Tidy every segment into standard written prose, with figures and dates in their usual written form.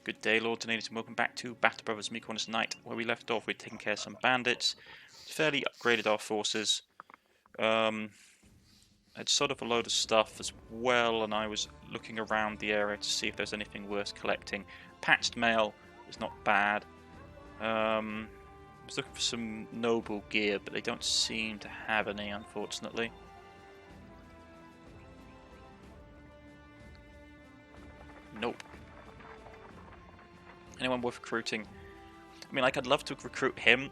Good day, Lords and Ladies, and welcome back to Battle Brothers, me, Cornish-Knight. Where we left off, we'd taken care of some bandits, fairly upgraded our forces, had sort of a load of stuff as well, and I was looking around the area to see if there's anything worth collecting. Patched mail is not bad. I was looking for some noble gear, but they don't seem to have any, unfortunately. Nope. Anyone worth recruiting? I mean, like, I'd love to recruit him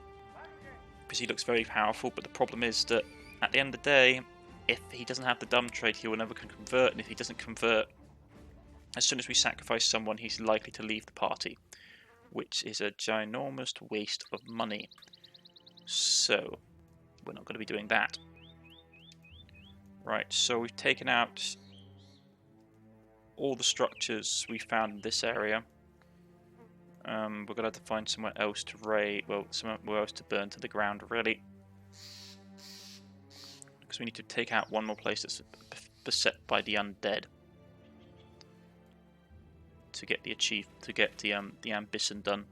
because he looks very powerful, but the problem is that at the end of the day, if he doesn't have the dumb trade, he will never convert, and if he doesn't convert, as soon as we sacrifice someone, he's likely to leave the party, which is a ginormous waste of money. So, we're not going to be doing that. Right, so we've taken out all the structures we found in this area. We're going to have to find somewhere else to raid, well, somewhere else to burn to the ground, really. Because we need to take out one more place that's beset by the undead. To get the ambition done.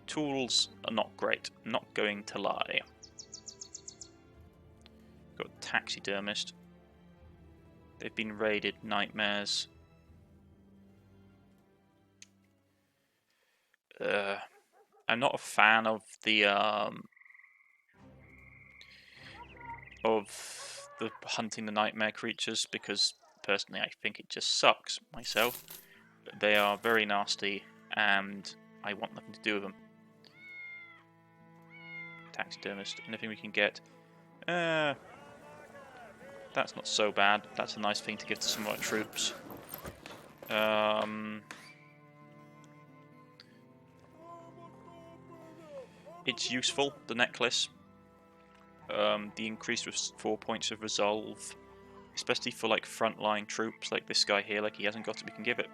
Tools are not great, not going to lie. Got a taxidermist. They've been raided, nightmares. I'm not a fan of the hunting the nightmare creatures because personally I think it just sucks myself. They are very nasty and I want nothing to do with them. Taxidermist, anything we can get. That's not so bad. That's a nice thing to give to some of our troops. It's useful, the necklace. The increase with 4 points of resolve, especially for like frontline troops like this guy here. Like he hasn't got it, we can give it.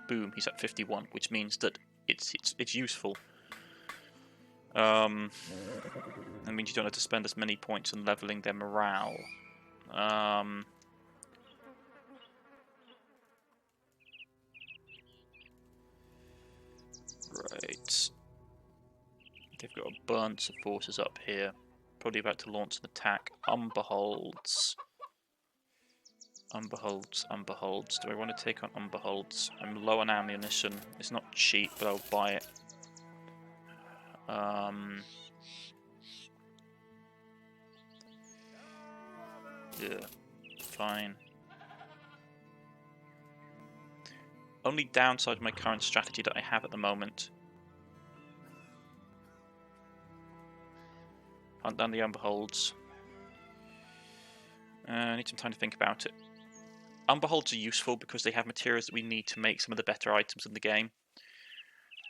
Boom, he's at 51, which means that it's useful. That means you don't have to spend as many points on leveling their morale. Right. They've got a bunch of forces up here. Probably about to launch an attack. Umberholds. Umberholds. Do I want to take on Umberholds? I'm low on ammunition. It's not cheap, but I'll buy it. Yeah, fine. Only downside of my current strategy that I have at the moment. Hunt down the Umberholds. I need some time to think about it. Umberholds are useful because they have materials that we need to make some of the better items in the game.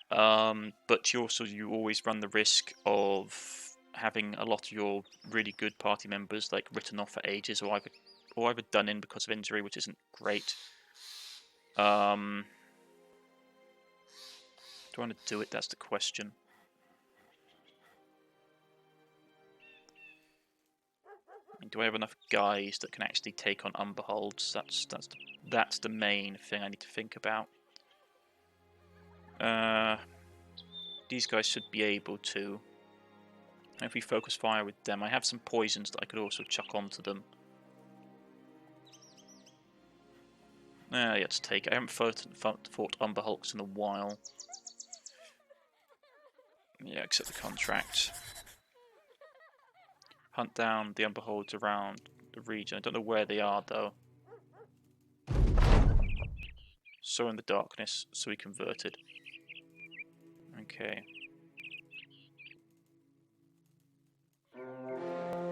But you always run the risk of having a lot of your really good party members like written off for ages, or either done in because of injury, which isn't great. Do I want to do it? That's the question. Do I have enough guys that can actually take on Umberholds? That's the main thing I need to think about. These guys should be able to. If we focus fire with them, I have some poisons that I could also chuck onto them. Yeah, let's take it. I haven't fought Umberholds in a while. Yeah, accept the contract. Hunt down the Umberholds around the region. I don't know where they are though. So in the darkness, so we converted. Okay.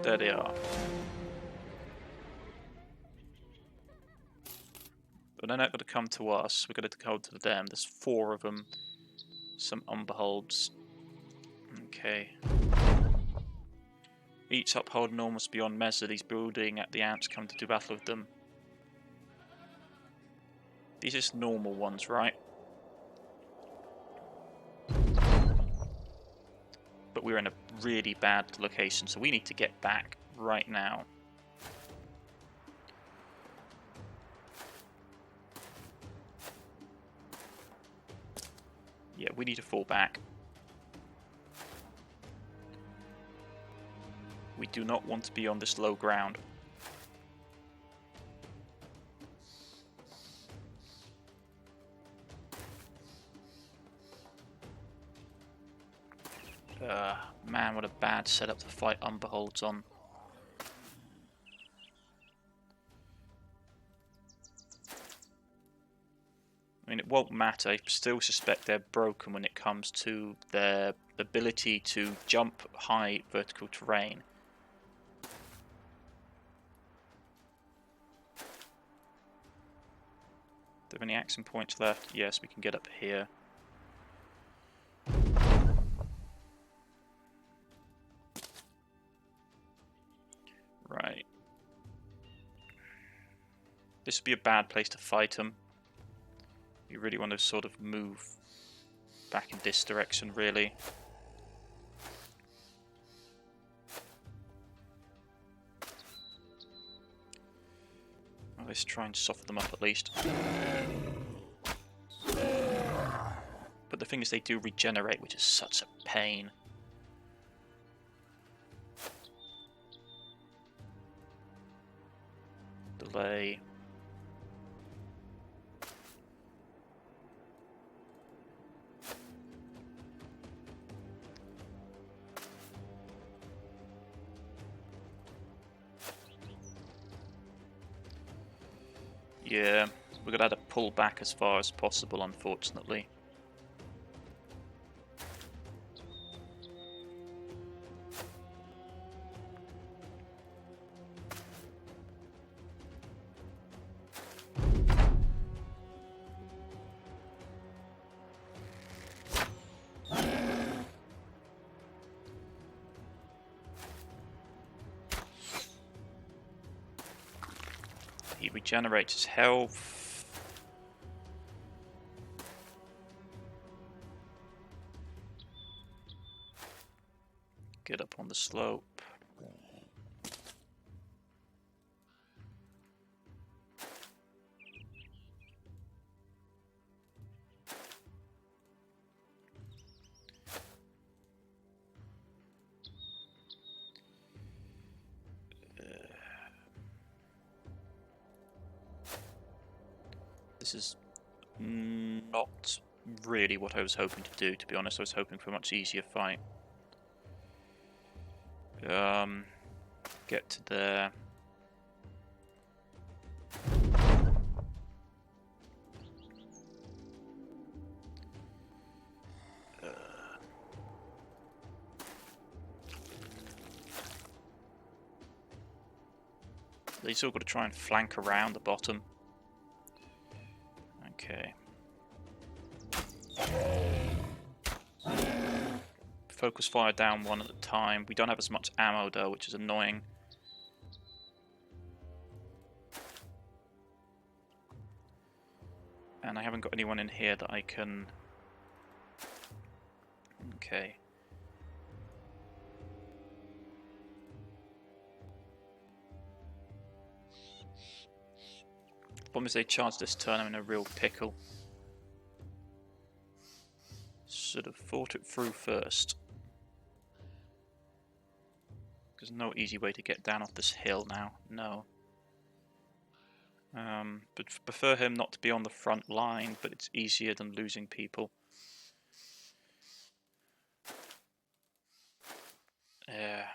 There they are. But they're not going to come to us. We're going to go to them. There's 4 of them. Some Umberholds. Okay. Each uphold enormous beyond measure. These building at the ants come to do battle with them. These are just normal ones, right? But we're in a really bad location, so we need to get back right now. Yeah, we need to fall back. We do not want to be on this low ground. Man, what a bad setup to fight Umberholds on. I mean, it won't matter. I still suspect they're broken when it comes to their ability to jump high vertical terrain. Do we have any action points left? Yes, we can get up here. Right. This would be a bad place to fight them. You really want to sort of move back in this direction, really. Well, let's try and soften them up at least. But the thing is, they do regenerate, which is such a pain. Delay. Yeah, we're gonna have to pull back as far as possible, unfortunately. He regenerates his health. Get up on the slope. This is not really what I was hoping to do, to be honest. I was hoping for a much easier fight. Get to there. They still got to try and flank around the bottom. Okay. Focus fire down one at a time. We don't have as much ammo though, which is annoying. And I haven't got anyone in here that I can... Okay. The problem is they charge this turn, I'm in a real pickle. Should have thought it through first. There's no easy way to get down off this hill now, no. But prefer him not to be on the front line, but it's easier than losing people. Yeah.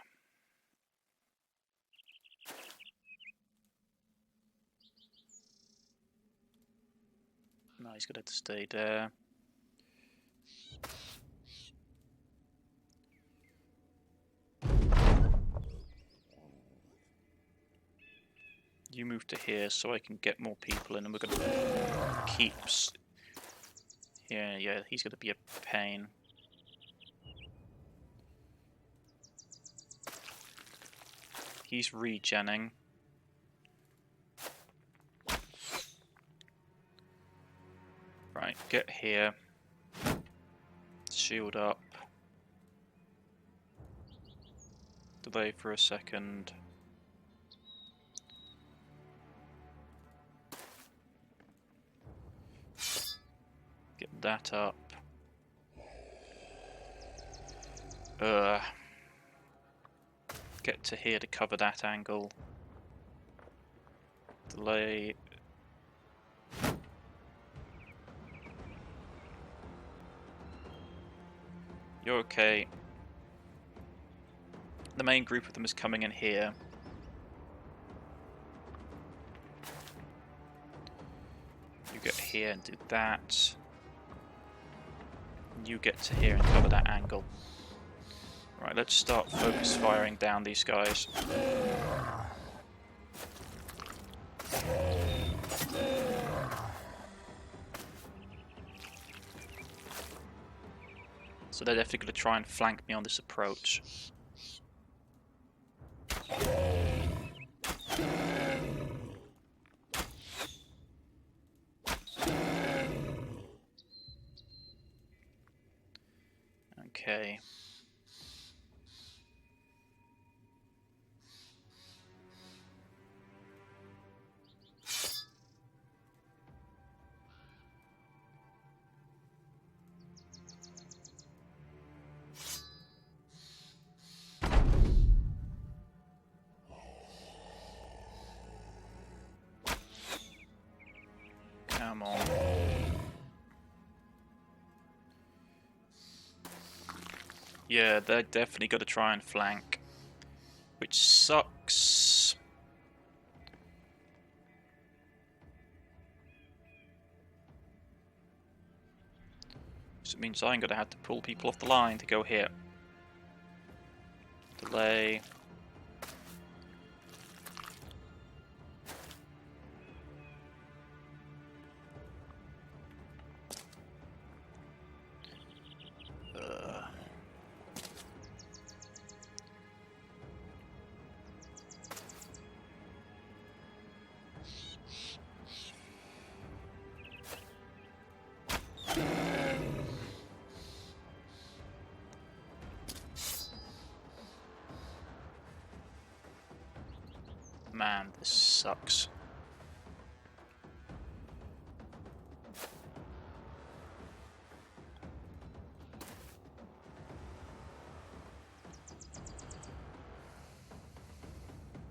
No, he's gonna have to stay there. You move to here so I can get more people in, and we're gonna keep... Yeah, he's gonna be a pain. He's regenning. Right, get here. Shield up. Delay for a second. Get that up. Get to here to cover that angle. Delay. You're okay. The main group of them is coming in here. You get here and do that. You get to here and cover that angle. Right, let's start focus firing down these guys. So they're definitely going to try and flank me on this approach. Okay. Come on. Yeah, they're definitely going to try and flank, which sucks. So it means I'm going to have to pull people off the line to go here. Delay. Man, this sucks.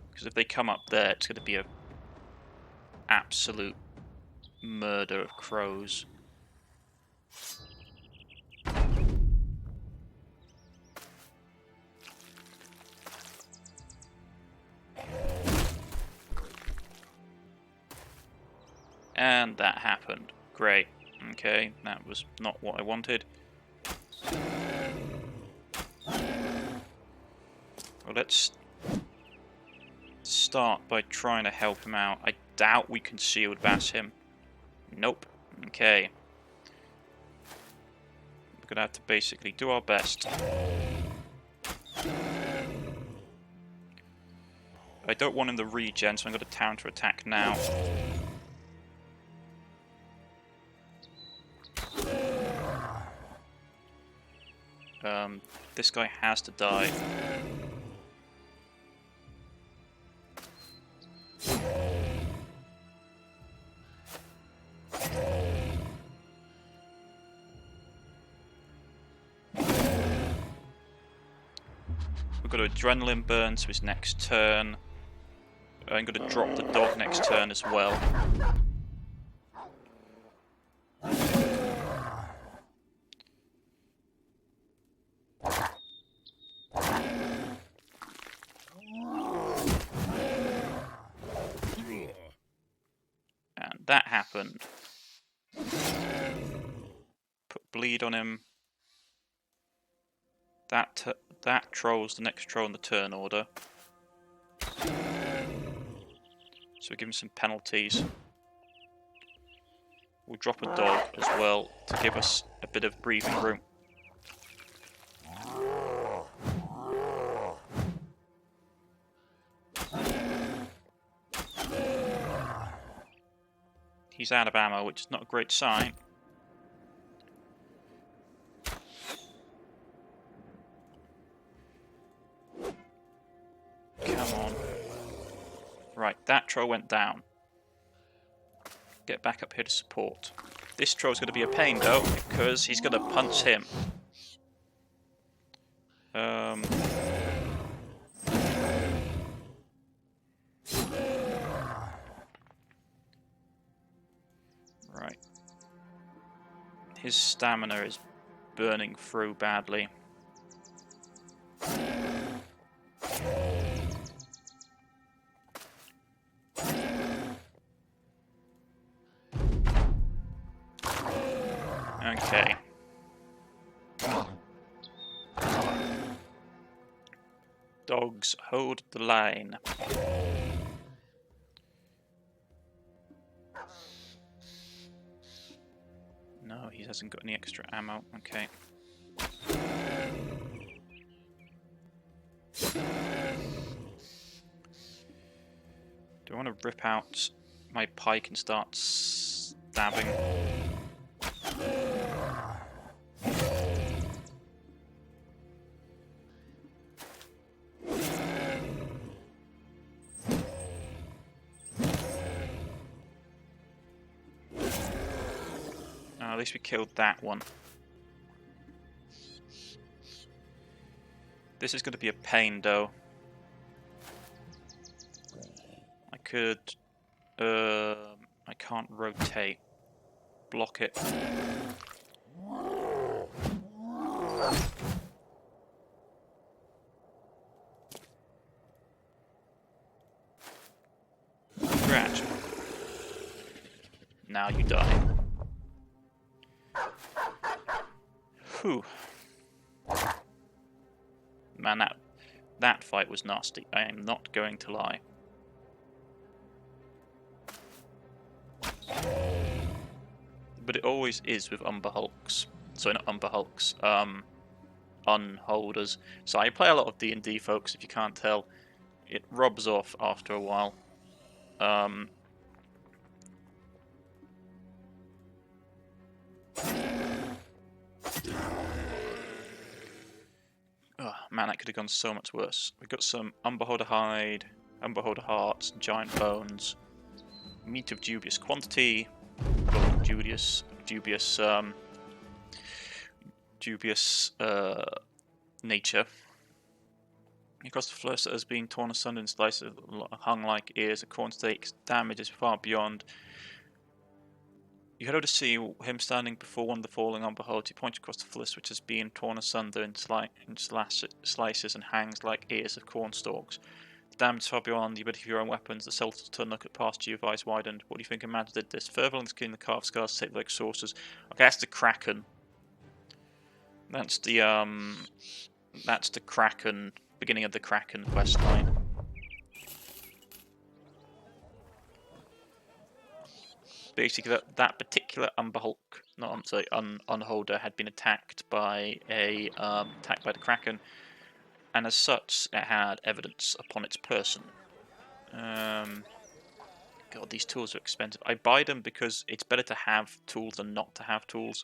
Because if they come up there, it's going to be a absolute murder of crows. And that happened. Great. Okay, that was not what I wanted. Well, let's start by trying to help him out. I doubt we can shield bash him. Nope. Okay. We're gonna have to basically do our best. I don't want him to regen, so I'm gonna counter attack now. This guy has to die. We've got an adrenaline burn to his next turn. I'm going to drop the dog next turn as well. And that happened. Put bleed on him. That troll's the next troll in the turn order. So we give him some penalties. We'll drop a dog as well to give us a bit of breathing room. He's out of ammo, which is not a great sign. Come on. Right, that troll went down. Get back up here to support. This troll's going to be a pain though, because he's going to punch him. Right. His stamina is burning through badly. Okay. Dogs, hold the line. No, he hasn't got any extra ammo. Okay. Do I want to rip out my pike and start stabbing? At least we killed that one. This is going to be a pain, though. I could... I can't rotate. Block it. Scratch. Now you die. Whew. Man, that fight was nasty. I am not going to lie. But it always is with Umber Hulks. Sorry, not Umber Hulks. Unholders. So I play a lot of D&D, folks, if you can't tell. It rubs off after a while. Oh, man, that could have gone so much worse. We've got some Umberholder Hide, Umberholder Hearts, Giant Bones, Meat of Dubious Quantity, dubious nature. Across the flesh that has been torn asunder and sliced, hung like ears, a corn steak's damage is far beyond. You head over to see him standing before one of the falling Umberholds. He points across the flesh which has been torn asunder in slices and hangs like ears of corn stalks. The damage is far beyond the ability of your own weapons. The Celtics turn look at past you, your eyes widened. What do you think a man did this? Further along the skin, the carved scars shape like saucers. Okay, that's the Kraken. That's the Kraken, beginning of the Kraken questline. Basically, that particular Unholder had been attacked by the Kraken, and as such, it had evidence upon its person. God, these tools are expensive. I buy them because it's better to have tools than not to have tools.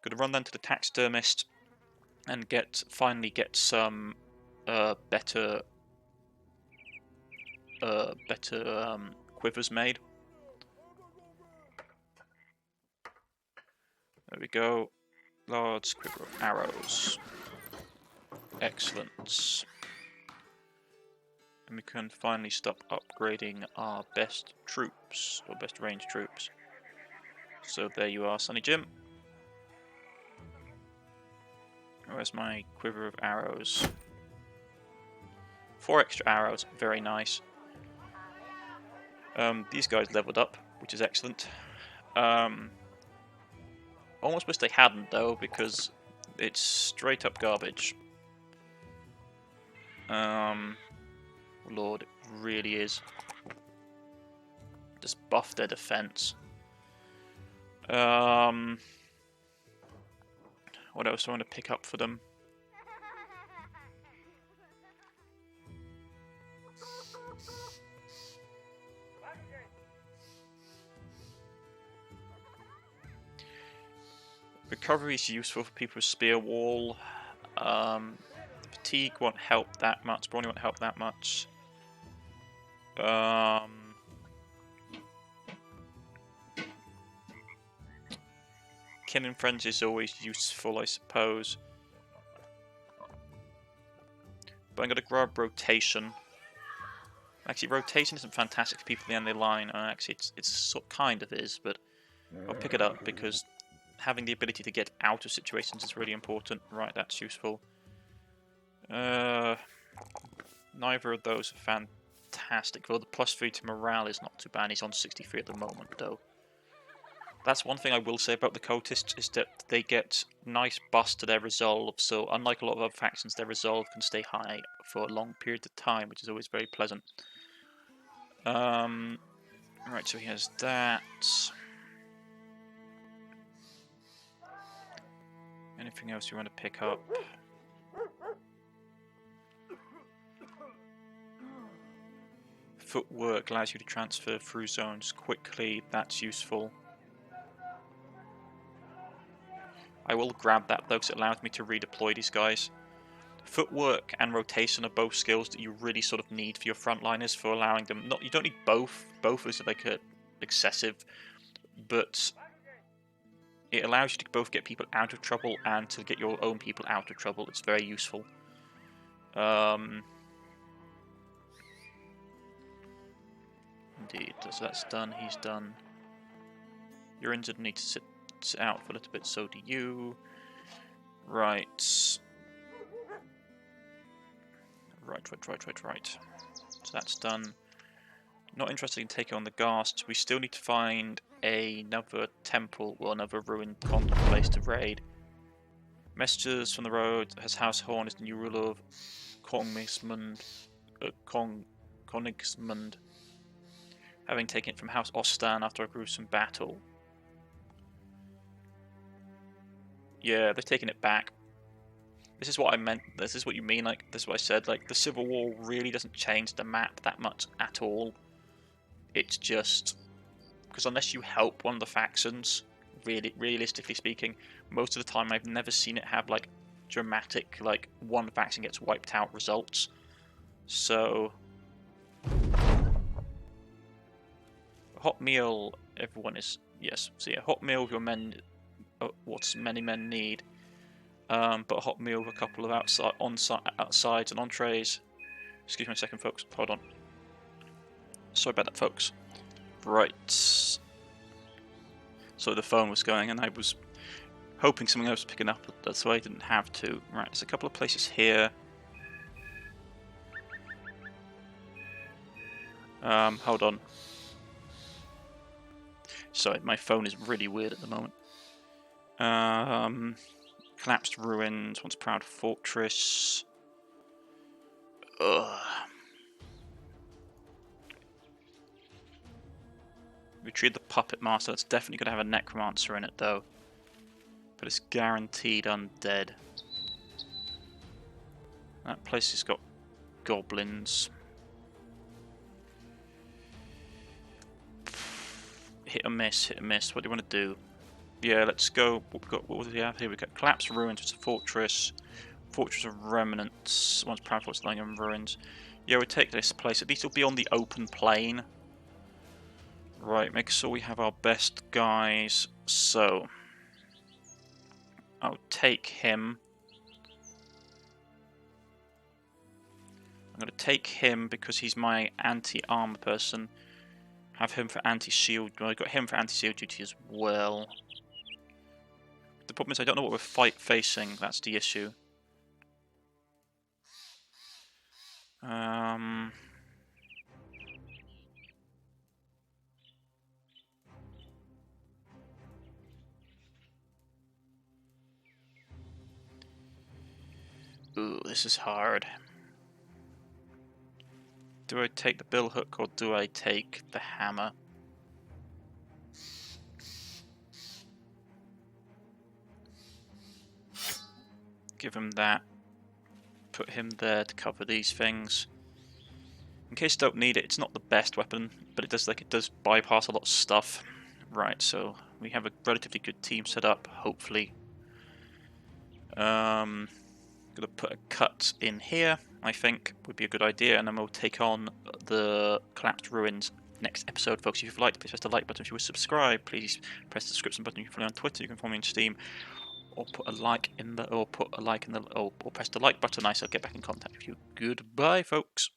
Gonna run down to the taxidermist and finally get some better quivers made. There we go. Large quiver of arrows. Excellent. And we can finally stop upgrading our best troops, or best ranged troops. So there you are, Sonny Jim. Where's my quiver of arrows? 4 extra arrows, very nice. These guys leveled up, which is excellent. Almost wish they hadn't, though, because it's straight up garbage. Lord, it really is. Just buff their defense. What else do I want to pick up for them? Recovery is useful for people with spear wall. Fatigue won't help that much. Brawny won't help that much. Killing friends is always useful, I suppose. But I'm going to grab rotation. Actually, rotation isn't fantastic for people at the end of the line. Actually, it's sort kind of is, but I'll pick it up because having the ability to get out of situations is really important. Right, that's useful. Neither of those are fantastic. Well, the +3 to morale is not too bad. He's on 63 at the moment, though. That's one thing I will say about the cultists, is that they get nice buffs to their resolve, so unlike a lot of other factions, their resolve can stay high for a long period of time, which is always very pleasant. Right, so he has that. Anything else you want to pick up? Footwork allows you to transfer through zones quickly, that's useful. I will grab that though, because it allows me to redeploy these guys. Footwork and rotation are both skills that you really sort of need for your frontliners, for allowing them... you don't need both. Both is like excessive, but it allows you to both get people out of trouble and to get your own people out of trouble. It's very useful. Indeed, so that's done. He's done. You're injured and need to sit out for a little bit, so do you. Right. Right. So that's done. Not interested in taking on the ghasts. We still need to find another temple or another ruined place to raid. Messengers from the road has House Horn is the new ruler of Cornish-Knight. Having taken it from House Ostan after a gruesome battle. Yeah, they've taken it back. This is what I meant. This is what you mean. Like, this is what I said. Like, the Civil War really doesn't change the map that much at all. It's just because unless you help one of the factions, realistically speaking, most of the time I've never seen it have like dramatic, like one faction gets wiped out results. So, hot meal. Everyone is yes. So yeah, hot meal. Your men. What many men need. But a hot meal with a couple of outsides and entrees. Excuse me a second, folks. Hold on. Sorry about that, folks. Right. So the phone was going, and I was hoping something else was picking up, so I didn't have to. Right, there's a couple of places here. Hold on. Sorry, my phone is really weird at the moment. Collapsed ruins, once proud fortress. Ugh. Retrieve the puppet master. That's definitely going to have a necromancer in it, though. But it's guaranteed undead. That place has got goblins. Hit or miss, hit or miss. What do you want to do? Yeah, let's go. What do we have here? We've got collapsed ruins, which is a fortress. Fortress of remnants. Once proud fortress lying in ruins. Yeah, we'll take this place. At least it'll be on the open plain. Right, make sure we have our best guys. So, I'll take him. I'm going to take him because he's my anti-armor person. Have him for anti-shield. Well, I've got him for anti-shield duty as well. The problem is I don't know what we're facing. That's the issue. Ooh, this is hard. Do I take the billhook or do I take the hammer? Give him that. Put him there to cover these things. In case you don't need it, it's not the best weapon, but it does bypass a lot of stuff. Right, so we have a relatively good team set up, hopefully. Gonna put a cut in here, I think, would be a good idea, and then we'll take on the collapsed ruins next episode, folks. If you've liked, please press the like button. If you would subscribe, please press the subscription button. You can follow me on Twitter, you can follow me on Steam, or put a like in the, or press the like button. I shall get back in contact with you. Goodbye, folks.